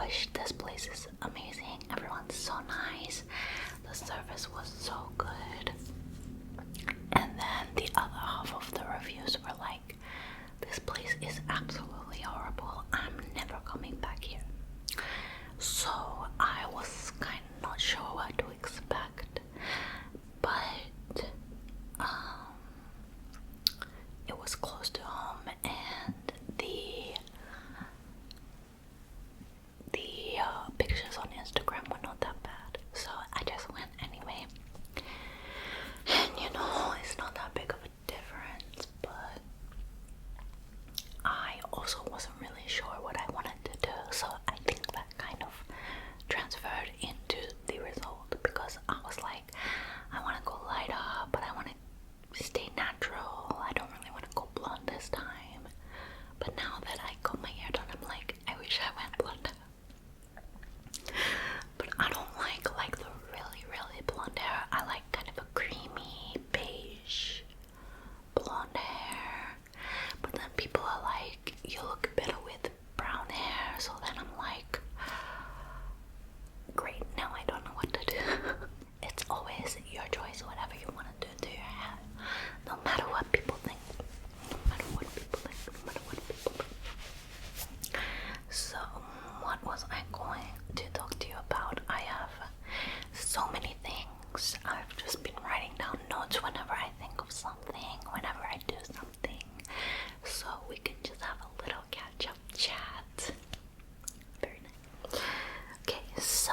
gosh, this place is amazing. Everyone's so nice. The service was so good. And then the other half of the reviews were like, this place is absolutely horrible. I'm never coming back here. So I was kind of not sure what to expect. But it was close to home, and the pictures on Instagram were not that bad, so I just went anyway. And you know, it's not that big of a difference, but I also wasn't really sure what I wanted to do, so I think that kind of transferred into the result, because I was like, I want to go lighter, but I want to stay natural. I don't really want to go blonde this time. But now that I got my hair done, I'm like, I wish I went blonde. But I don't like the really, really blonde hair. I like kind of a creamy beige blonde hair. But then people are like, you look better with brown hair. So then I'm like, great, now I don't know what to do. It's always your choice, whatever you want to do to your hair. No matter what people think. No matter what people think. No matter what people think. So, what was I going to talk to you about? I have so many things. I've just been writing down notes whenever I think of something, whenever I do something. So we can just have a little catch-up chat. Very nice. Okay, so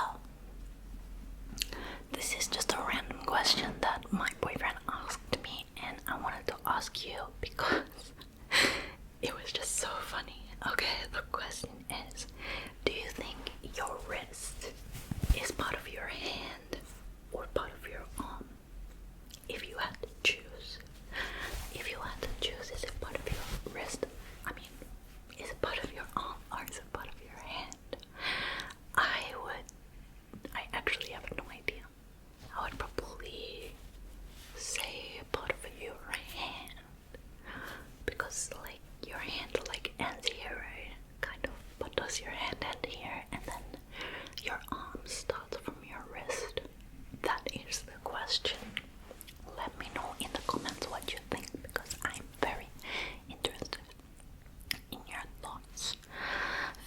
this is just a random question that my boyfriend asked me, and I wanted to ask you because it was just so funny. Okay, the question is, do you think your wrist is part of your hand or part of your arm? If you had to choose. If you had to choose, is it part of your wrist? I mean, is it part of your arm or is it part of your hand? I actually have no idea. I would probably say part of your hand, because like your hand like ends here, right? Kind of. But does your hand end here and then your arm starts from your wrist? That is the question. Let me know in the comments what you think, because I'm very interested in your thoughts.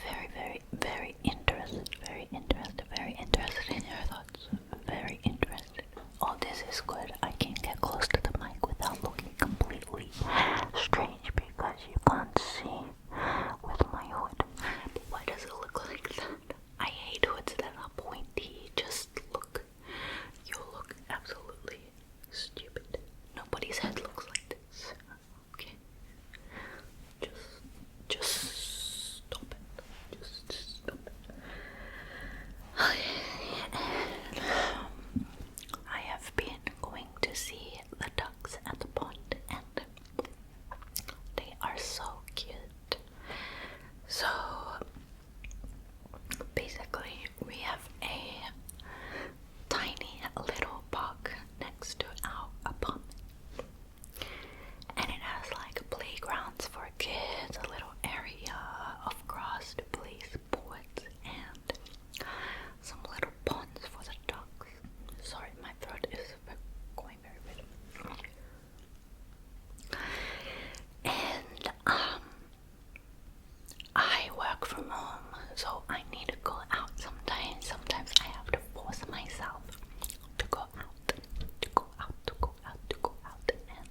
Very, very, very interested. Very interested. Very interested in your thoughts. Very interested. Oh, this is good. I can get close to the mic without looking completely strange, because you can't see with my hood. But why does it look like that? I hate hoods that are pointy. Just look. You look absolutely stupid. Nobody's head looks like this. Okay. Just stop it. Just stop it. I have been going to see the ducks at the pond, and they are so cute. So basically, we have a tiny little park next to our apartment, and it has like playgrounds for kids, a little area of grass to play sports, and some little ponds for the ducks. Sorry, my throat is going very red. And I work from home, so I need to go out sometimes. Sometimes I have to force myself to go out, to go out, to go out, to go out, and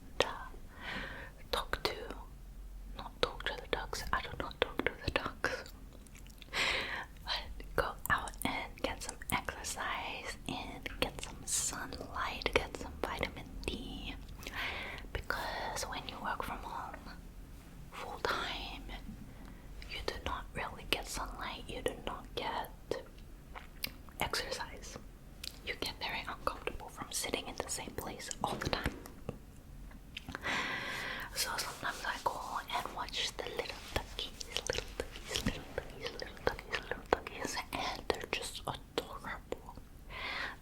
not talk to the ducks. I do not talk to the ducks, but go out and get some exercise and get some sunlight, get some vitamin D, because when you work from home full time, you do not really get sunlight, you do not get exercise. You get very uncomfortable from sitting in the same place all the time. So sometimes I go and watch the little duckies, and they're just adorable.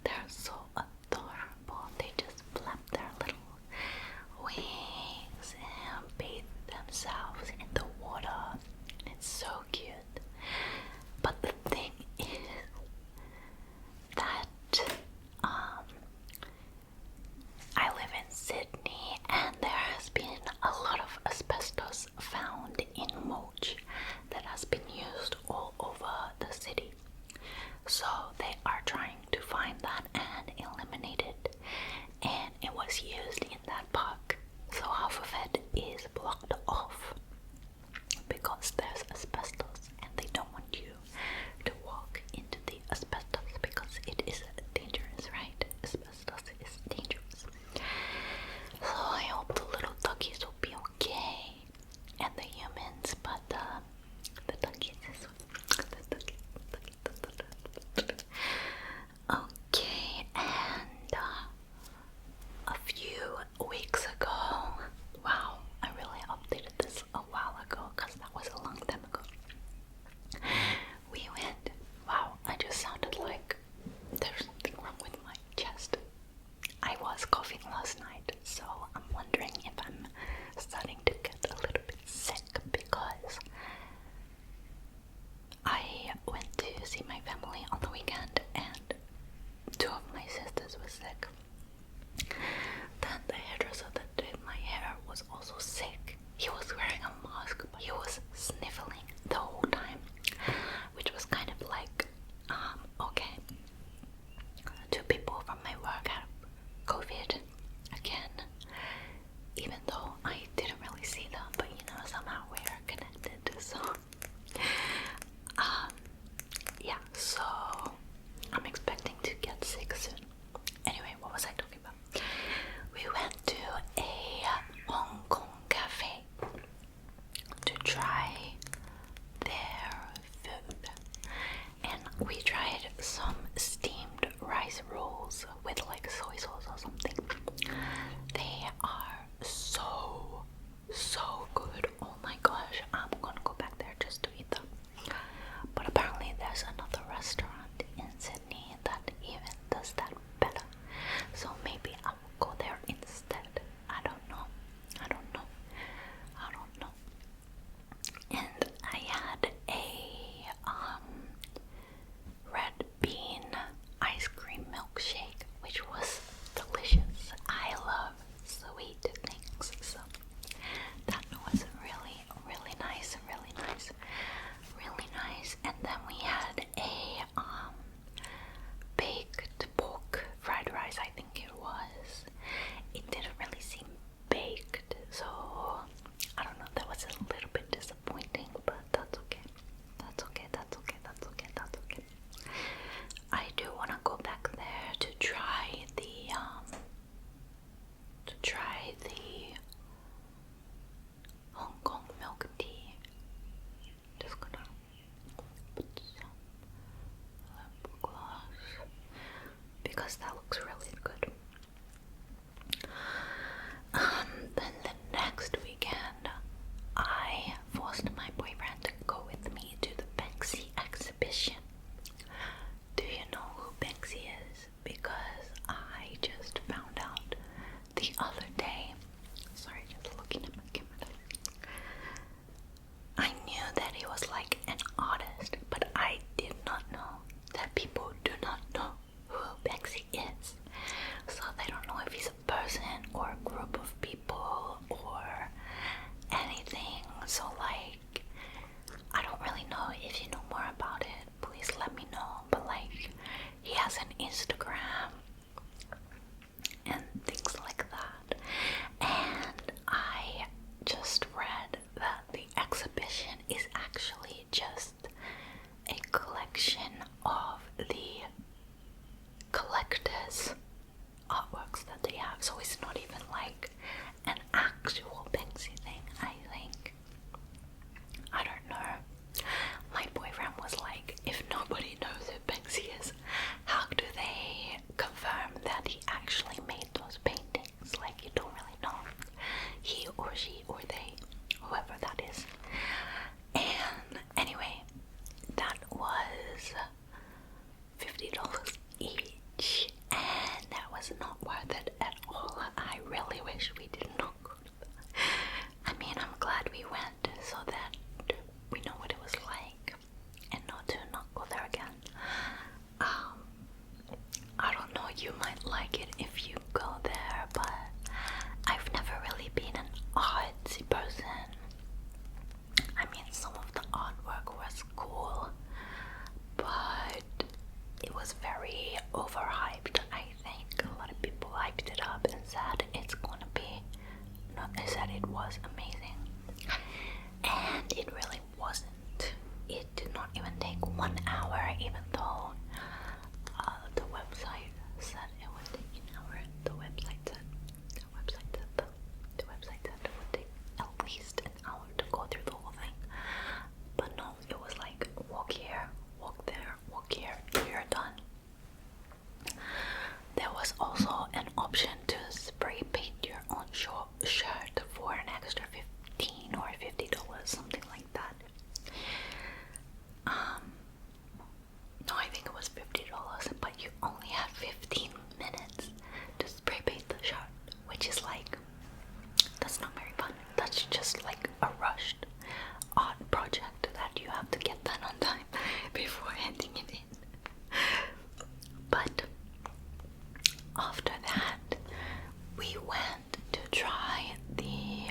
They're so adorable. They just flap their little wings and bathe themselves in the water. It's so cute. But we tried some steamed rice rolls with like soy sauce or something. They are so good. Oh my gosh, I'm gonna go back there just to eat them. But apparently there's another restaurant in Sydney that even does that better. So maybe I'll go there instead. I don't know. And I had a red bean ice cream milkshake, which was delicious. I love sweet things, so that was really nice. And then we had a baked pork fried rice, I think it was. It didn't really seem baked, so I don't know, that was a little bit disappointing, but that's okay. I do want to go back there to try the Hong Kong milk tea. Just gonna put some lip gloss because that looks really good. Then the next weekend, I forced my boyfriend to go with me to the Banksy exhibition. Do you know who Banksy is? Because I just found out the other day. Sorry, just looking at my camera. I knew that he was like an artist, but I did not know that people do not know who Banksy is. So they don't know if he's a person or a group of people or anything. So like, I don't really know. If you know more about it, please let me know. But like, he has an Instagram and things like that. And I just read that the exhibition is actually just a collection of the collectors' artworks that they have. So it's not even like an actual Banksy thing, I think. I don't know. My boyfriend was like, if nobody knows who Banksy is, how do they confirm that he actually made those paintings? Like, you don't really know. He or she or they, whoever that is. And anyway, that was $50 each, and that was not worth it at all. I really wish we did not go to that. I mean, I'm glad we went so that we know what it was like and not to not go there again. I don't know, you might like it if you go there, but I've never really been an artsy person. I mean, some of the artwork was cool, but it was very overhyped, I think. A lot of people hyped it up and said it's gonna be, no, they said it was amazing. And it really wasn't. It did not even take 1 hour, even though the website said it would take an hour. The website said it would take at least an hour to go through the whole thing. But no, it was like walk here, walk there, walk here, you're done. There was also an option to spray paint your own shirt for an extra $15 or $50, something like that. No, I think it was $50, but you only had 15 minutes to spray paint the shirt, which is like, that's not very fun. That's just like a rushed art project that you have to get done on time before handing it in. But after that, we went to try the,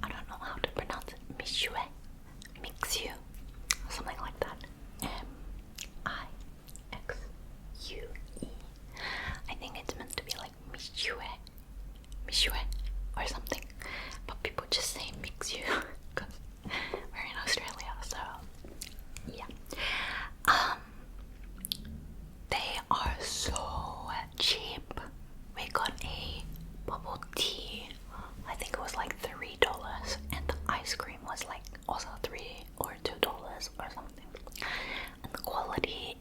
I don't know how to pronounce it, mixue, something like that. mixue. I think it's meant to be like mixue or something, but people just say mixue because we're in Australia, so yeah. They are so cheap. We got a bubble tea, I think it was like $3, and the ice cream was like also $3 or $2 or something. And the quality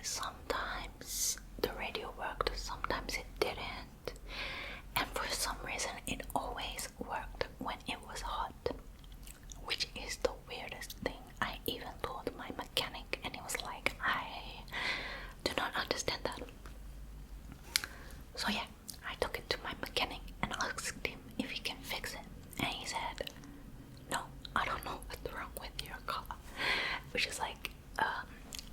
sometimes the radio worked, sometimes it didn't. And for some reason it always worked when it was hot, which is the weirdest thing. I even told my mechanic and he was like, I do not understand that. So yeah, I took it to my mechanic and asked him if he can fix it. And he said, no, I don't know what's wrong with your car. Which is like,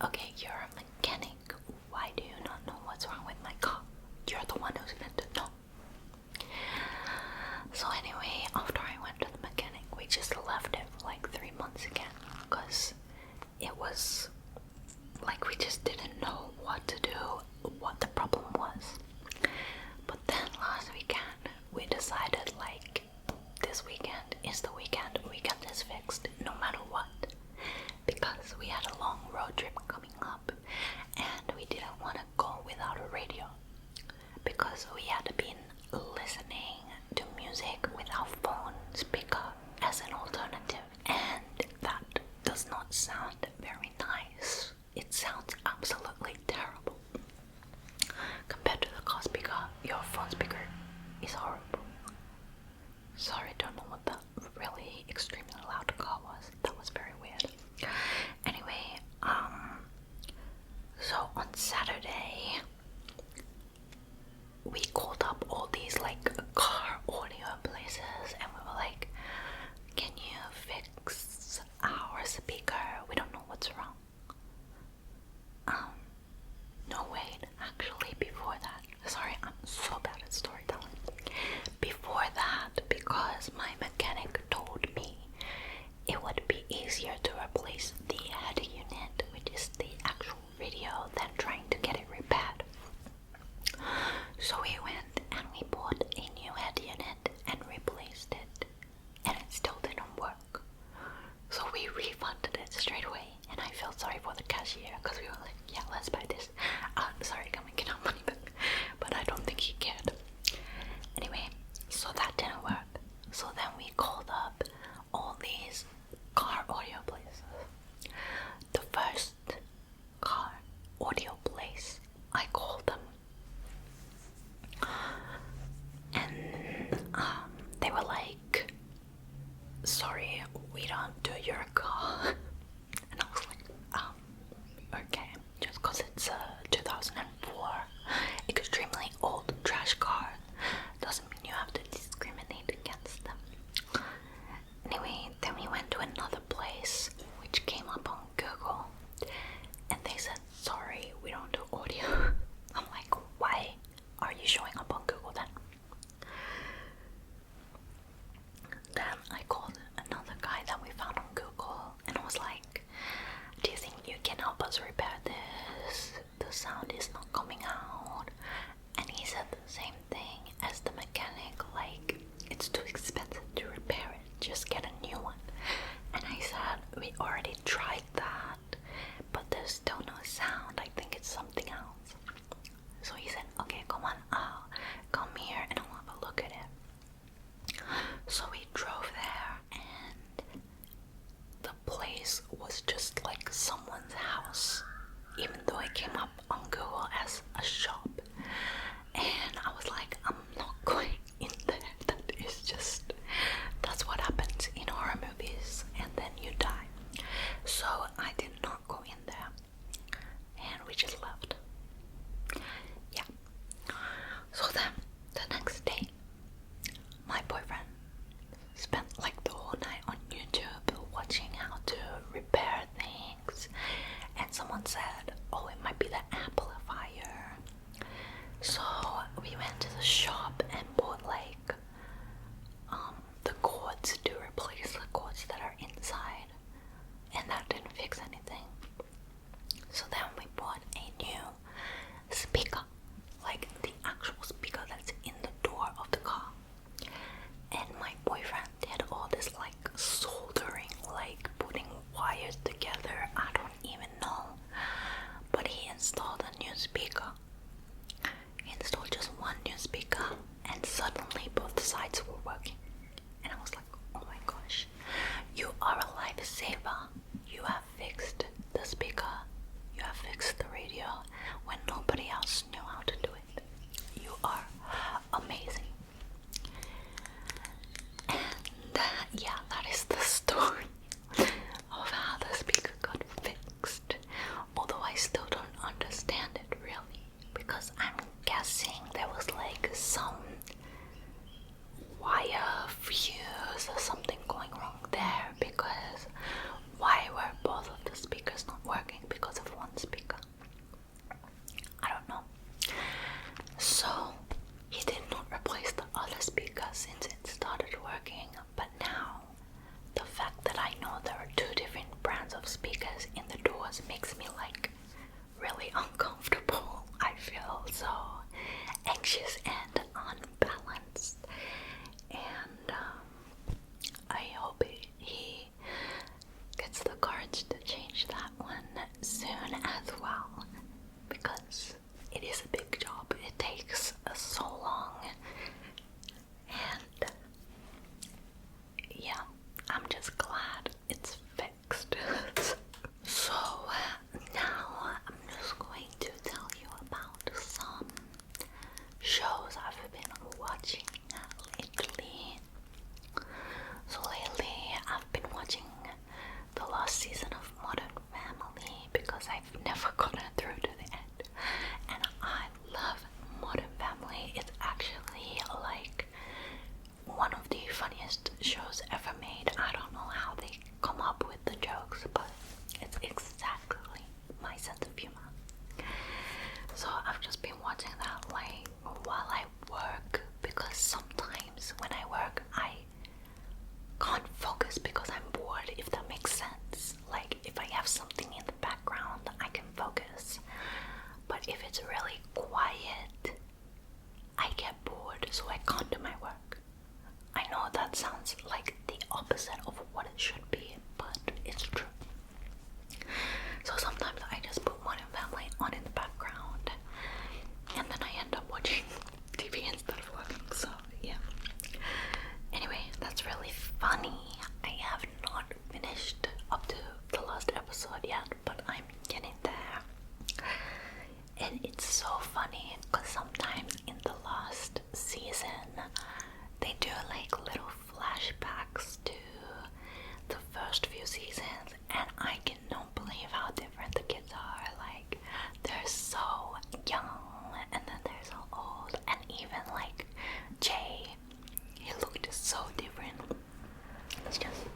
okay, you're a mechanic. Why do you not know what's wrong with my car? You're the one who's meant to know. So anyway, after I went to the mechanic, we just left it for like 3 months again, because it was like we just didn't know what to do, what the problem was. But then last weekend, we decided like, this weekend is the weekend we get this fixed no matter what. Because we had a long road trip coming up and we didn't want to go without a radio. Because we had been listening to music with our phone speaker as an alternative. And that does not sound very nice. It sounds absolutely terrible. Compared to the car speaker, your phone speaker is horrible. Sorry, I don't know what that really extremely loud car was. That was very weird. Anyway, so on Saturday, we called up all these like car audio places and we were like, can you fix our speaker? We don't know what's wrong. No wait, actually before that, sorry, I'm so bad at storytelling. Before that, because my mechanic told me it would be easier to replace the head unit, which is the actual radio, than trying to get it repaired. So we went and we bought a new head unit and replaced it, and it still didn't work. So we refunded it straight away, and I felt sorry for the cashier because we were like, yeah, let's buy this. Sorry, can we get our money back? But I don't think he cared. Anyway, so that didn't work. So then we called up all these car audio places. The first car audio place, I called them. And they were like, sorry, we don't do your car. And I was like, okay, just because it's a 2004 extremely old trash car doesn't mean you have to discriminate against them. Anyway, then we went to another place which came up on Google and they said, sorry, we don't do audio. I'm like, why are you showing up on Google then? Then I called another guy that we found on Google and I was like, do you think you can help us repair this? The sound is not coming out. And he said the same thing as the mechanic, like, it's too expensive to repair it, just get a new one. And I said, we already tried that, but there's still no sound. I think it's something else. So he said, okay, come on, I'll come here and I'll have a look at it. So we drove there and the place was just like someone's house, even though it came up on Google as a shop. And I was like, I'm not going in there. That's what happens in horror movies, and then you die. So I did not go in there, and we just left. Yeah. So then, the next day, my boyfriend spent like the whole night on YouTube watching how to repair things, and someone said, oh, it might be the amplifier. So we went to the shop and bought like the cords to replace the cords that are inside, and that didn't fix anything. So then we bought a new speaker, like the actual speaker that's in the door of the car. And my boyfriend did all this like soldering, like putting wires together, I don't even know. But he installed a new speaker. He installed just one new speaker and suddenly both sides were working. And I was like, oh my gosh, you are a lifesaver. You have fixed the speaker, you have fixed the radio, it's really quiet, I get bored, so I can't do my work. I know that sounds like the opposite of what it should be, but it's true. So sometimes I just put Modern Family on in the background, and then I end up watching TV instead of working, so yeah. Anyway, that's really funny. I have not finished up to the last episode yet, but I'm getting there. And it's so funny because sometimes in the last season they do like little flashbacks to the first few seasons, and I cannot believe how different the kids are. Like, they're so young and then they're so old, and even like Jay, he looked so different. It's just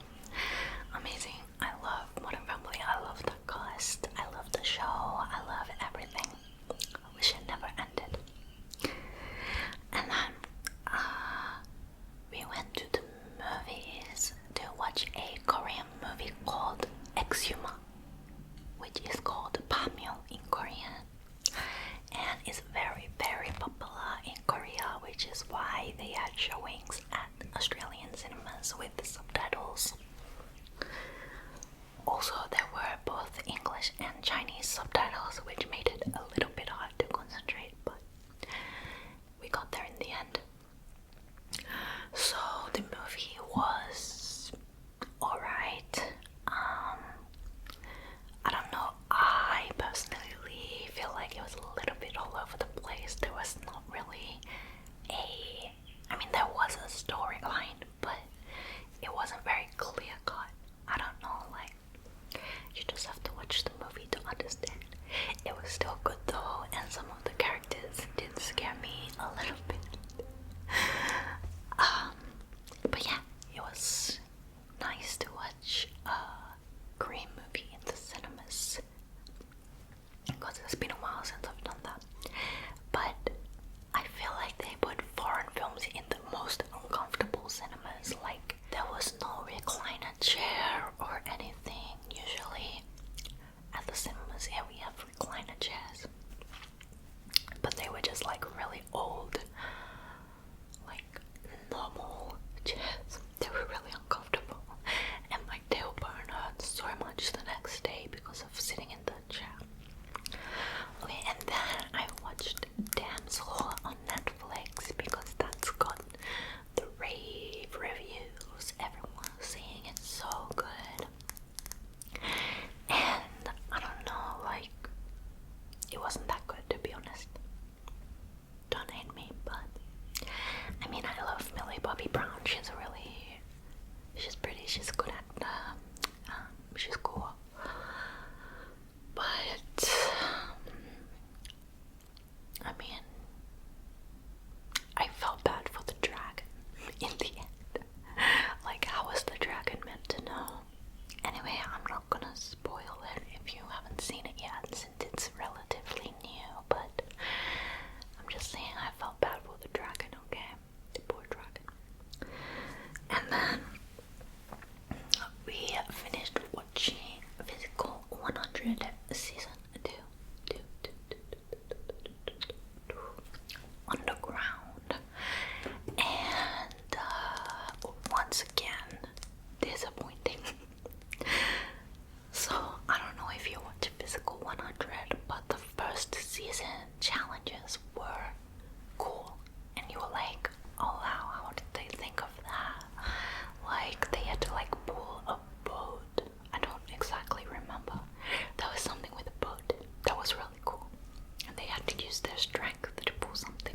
amazing. I love Modern Family. I love the cast. I love the show. I love everything. I wish it never ended. And then we went to the movies to watch a Korean movie called 𝘀𝘆𝘆𝗀, which is called 𝘁𝗵 in Korean, and is very, very popular in Korea, which is why they had showings at Australian cinemas with the subtitles. Also, there were both English and Chinese subtitles, which made it a little bit hard to concentrate, but we got there in the end. So the movie was alright. I don't know, I personally feel like it was a little bit all over the place. There was not really there was a storyline, but it wasn't very clear cut. I don't know, like, you just have to watch the movie to understand. It was still good though, and some of the characters did scare me a little bit. But yeah, it was nice to watch a Korean movie in the cinemas, because it's been a while since I've done that. But I feel like they put foreign films in the most uncomfortable cinemas. Like, there was no recliner chair or anything. Usually at the cinemas here we have recliner chairs, but they were just like really old, like normal chairs. They were really uncomfortable, and my tailbone hurt so much the next day because of sitting in the chair. Okay, and then I watched Damsel on Netflix because that's got the rave reviews. Everyone's saying it's so good. And I don't know, like, it wasn't that good, to be honest. Don't hate me, but I mean, I love Millie Bobby Brown. She's pretty, she's good at, she's cool. But, I mean, I felt bad for the dragon in the end. Like, how was the dragon meant to know? Anyway, I'm not gonna spoil it if you haven't seen it yet, since it's relatively new, but I'm just saying I felt bad for the dragon, okay? The poor dragon. And then we finished watching Physical 100 season 2 Underground, and once again disappointing. So I don't know if you watch Physical 100, but the first season challenges were cool, and you were like, oh wow, how did they think of that? Like, they had to like pull a boat. I don't exactly remember. There was something with a boat that was really cool, and they had to use their strength to pull something.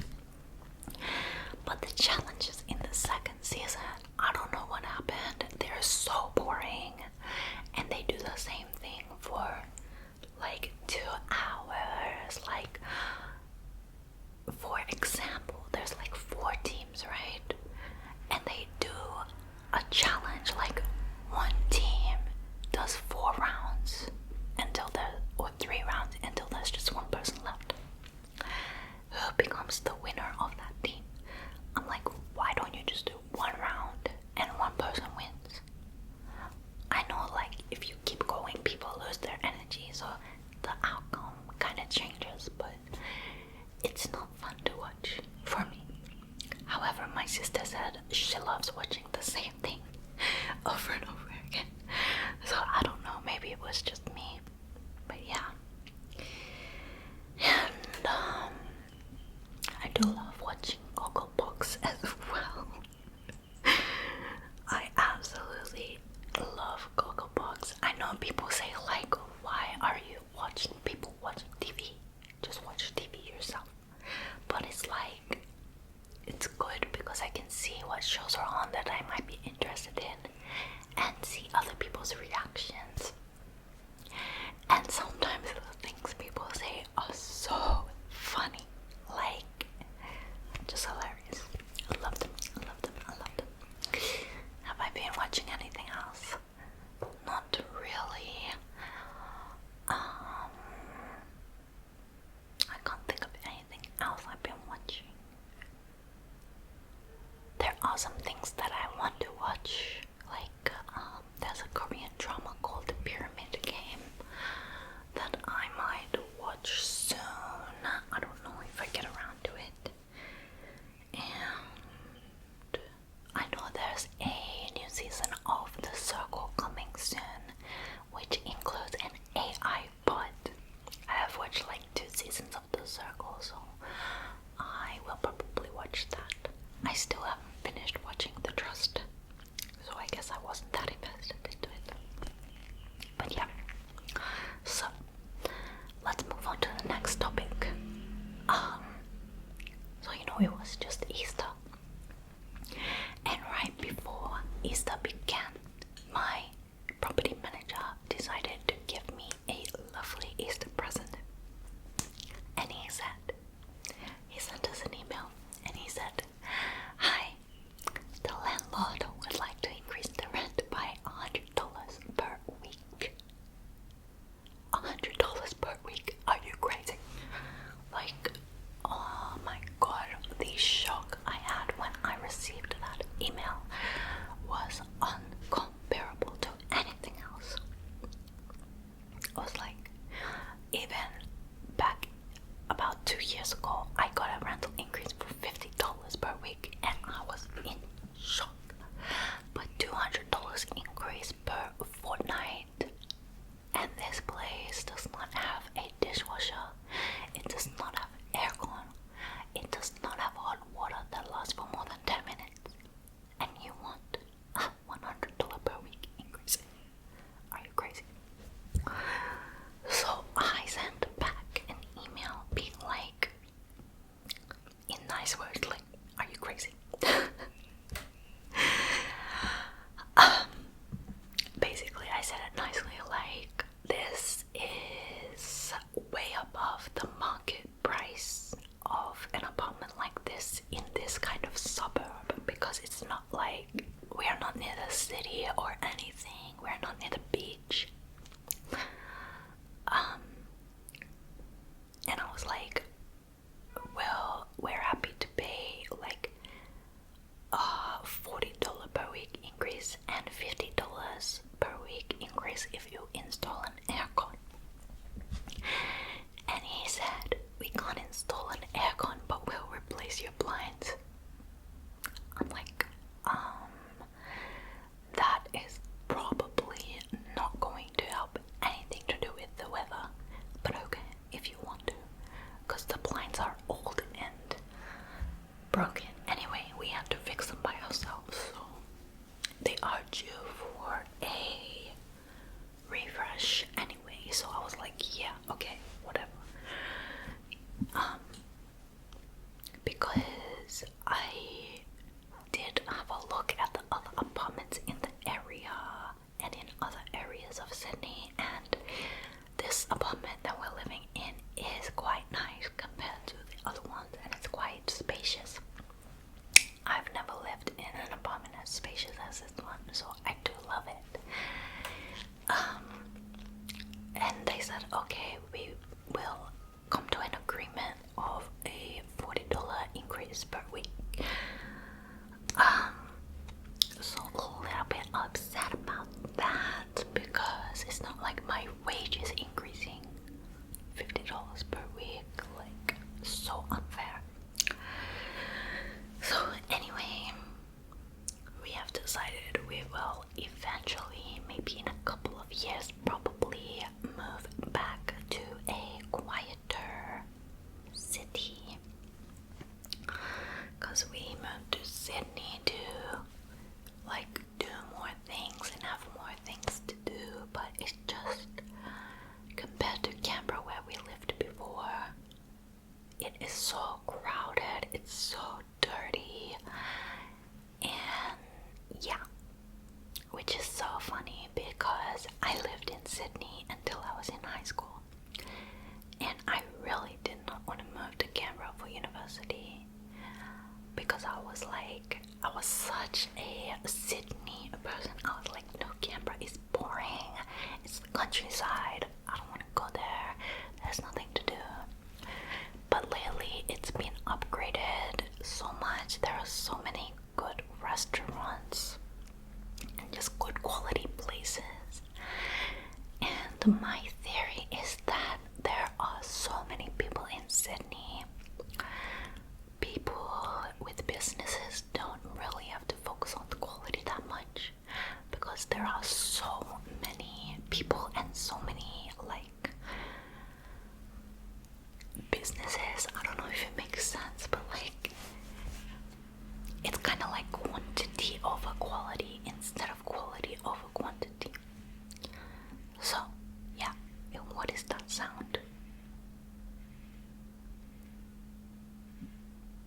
But the challenges in the second season, I don't know what happened. They're so boring, and they do the same thing for like 2 hours. Like, for example, there's like 4 teams, right? And they do a challenge, like one team does 4 rounds until or 3 rounds until there's just one person left. Who becomes the winner of that team? I'm like, why don't you just do 1 round and one person wins? I know, like, if you keep going, people lose their energy, so the outcome kind of changes, but my sister said she loves watching the same thing over and over again. So I don't know, maybe it was just me, but yeah. And I do love watching Gogglebox as well. I absolutely love Gogglebox. I know people say like, why are you watching people watching TV? Just watch TV yourself. But it's like, it's good because I can see what shows are on that I might be interested in and see other people's reactions. And sometimes the things people say are so funny, like just hilarious. I love them, I love them, I love them. Have I been watching anything else? Not really. I can't think of anything else I've been watching. There are some things that I want to watch, like there's a Korean drama called The Pyramid Game that I might watch soon. I don't know if I get around to it. And I know there's a new season of The Circle coming soon, which includes an AI bot. I have watched like 2 seasons of The Circle, so I will probably watch that. I still haven't finished watching The Trust, so I guess I wasn't that invested into it. But yeah, so let's move on to the next topic. So you know, it was just Easter, and right before Easter began, my property manager decided to give me a lovely Easter present. And he sent us an email, and he said, "Hi, the landlord would like to increase the rent by $100 per week." $100 per week? Are you crazy? Like, oh my god, the shock I had when I received that email was uncomparable to anything else. I was like, even back about 2 years ago, I got a rental increase for $50 per week, and I was in shock. But $200 increase per fortnight, and this place does not have a dishwasher, it does not have aircon, it does not have hot water that lasts for more than 10 minutes, and you want a $100 per week increase? Are you crazy? So I sent back an email being like, in nice words, like, are you crazy? Basically I said it nicely, like, this is way above the market price of an apartment like this in this kind of suburb, because it's not like, we are not near the city or anything, we're not near the beach. And I was like, well, we're happy to pay like a $40 per week increase and $50 per week increase if you install an aircon. And he said, we can't install an aircon, but we'll replace your blinds. I'm like, that is probably not going to help anything to do with the weather, but okay, if you want to, because the blinds are old and broken. Anyway, we had to fix them by ourselves, so they are due for a refresh anyway, so I was like, yeah, okay, whatever. Because I did have a look at the other apartments in the area and in other areas of Sydney, and this apartment that we're living in is quite nice compared to the other ones, and it's quite spacious. I've never lived in an apartment as spacious as this one, so I do love it. And they said, okay, we will come to an agreement of a $40 increase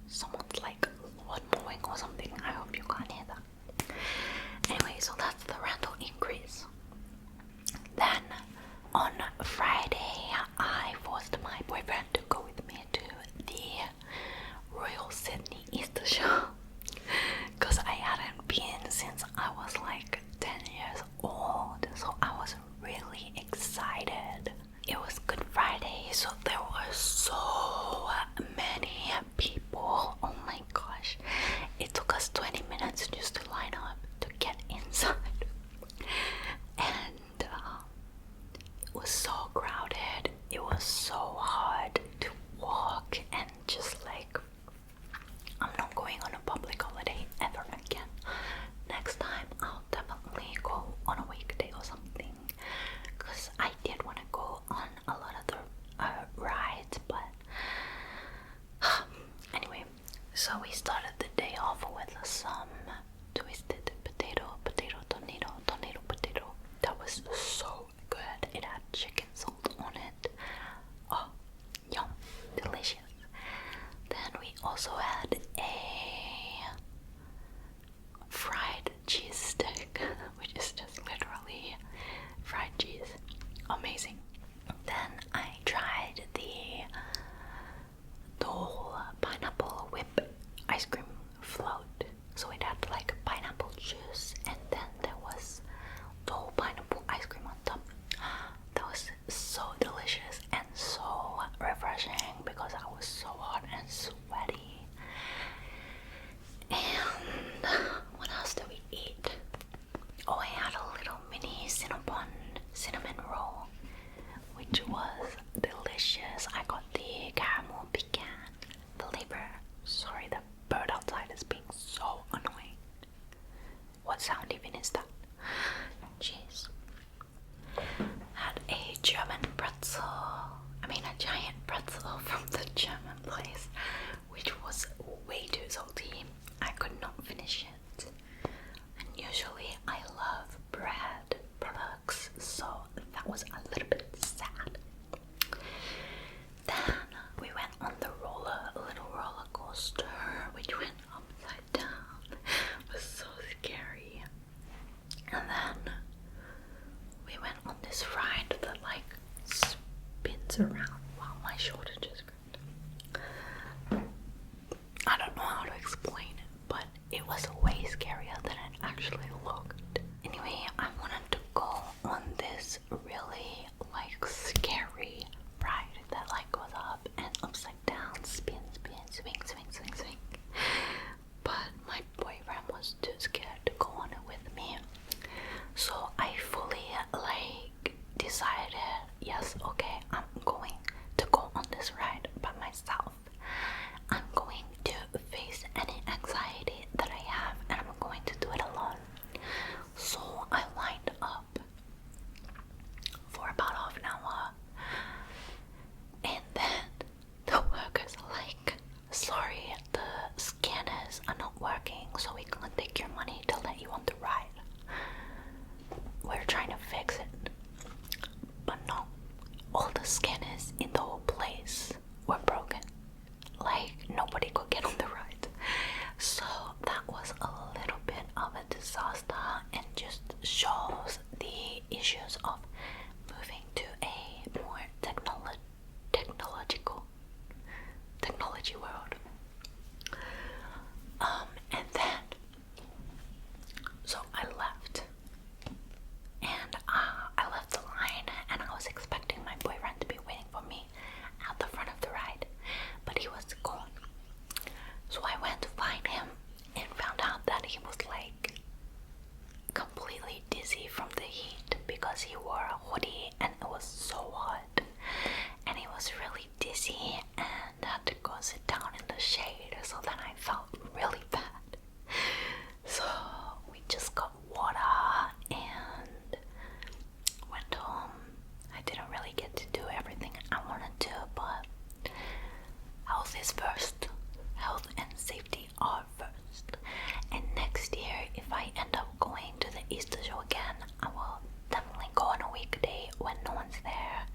someone's like lawn mowing or something. I hope you can't hear that. Anyway, so that's the rental increase. Then on Friday, I forced my boyfriend to go with me to the Royal Sydney Easter Show because I hadn't been since I was like 10 years old, so I was really excited. It was Good Friday, so there were so many people. Oh my gosh, it took us 20 minutes just to line up to get inside, and it was so crowded. It was so hard to walk, and just like, I'm not going on a public holiday ever again. Next time I'll definitely go on a weekday or something, because I did want to go on a lot of the rides, but anyway, so we started the day off with some twisted potato, tornado potato. That was so good. It had chicken salt on it. Oh, yum, delicious. Then we also had a fried cheese stick, which is just literally fried cheese. Amazing. Then I tried the whole pineapple whip ice cream float. So it had like pineapple juice, and then there was the whole pineapple ice cream on top. That was so delicious and so refreshing because I was so hot and sweaty. And what else did we eat? Oh, I had a little mini cinnamon roll, which was delicious. I got the caramel pecan flavor. Sorry, the bird outside is being so annoying. What sound even is that? Jeez. Had a German pretzel. I mean, a giant pretzel from the German place, which was way too salty. I could not finish it. And usually I love bread products, so that was a little bit sad. Then we went on the little roller coaster, which went upside down. It was so scary. And then we went on this ride that like spins around. Wow, my shoulder just grabbed. I don't know how to explain it, but it was way scarier than it actually looked. Anyway, I wanted to go on this really like scary ride that like goes up and upside down, spin, swing. But my boyfriend was too scared to go on it with me. So I fully like decided, yes, okay, I'm going to go on this ride by myself. I'm going to face any anxiety that I have, and I'm going to do it alone. So I lined up for about half an hour, and then the workers are like, sorry, the scanners are not working, so we can't take your money to let you on the ride. We're trying to fix it. But no, all the scanners in the whole place were broken. Like, nobody could get on the ride. So that was a little bit of a disaster, and just shows the issues of moving to a more technology world. And then, so I left, and I left the line, and I was expecting my boyfriend to be waiting for me at the front of the ride, but he was gone. So I went to find him and found out that he was like completely dizzy from the heat because he wore a hoodie and it was so hot, and he was really dizzy and had to go sit down in the shade. So then I felt really bad. So we just got water and went home. I didn't really get to do everything I wanted to, but health is first. Health and safety are first. And next year, if I end up going to the Easter show again, I will definitely go on a weekday when no one's there,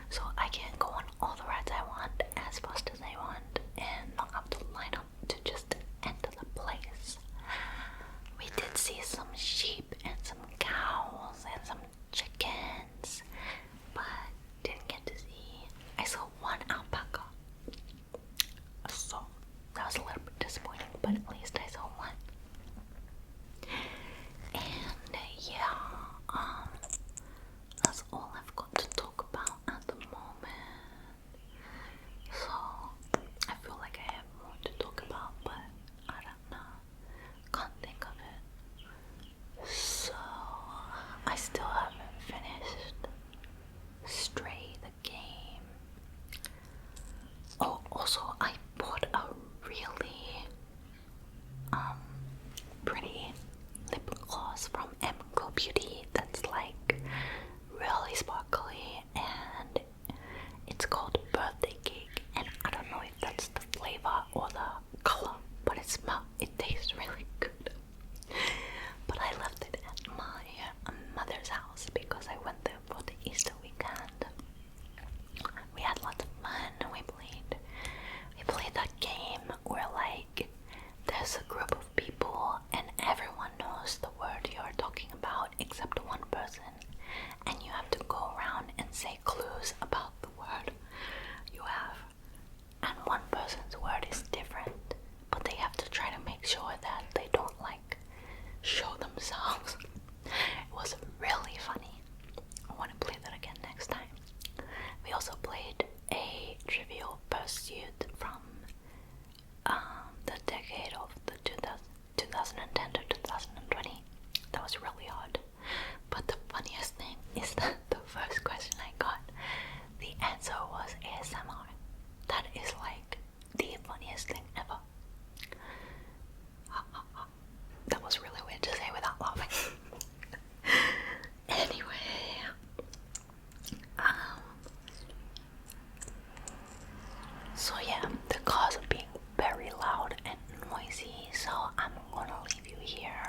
so I can go on all the rides I want as fast as I want and not have to line up pursuit from the decade of the 2010 to 2020. That was really hard. But the funniest thing is that the first question I got, the answer was ASMR. That is like the funniest thing ever. That was really weird to say without laughing. Anyway, so yeah, the cars are being very loud and noisy, so I'm gonna leave you here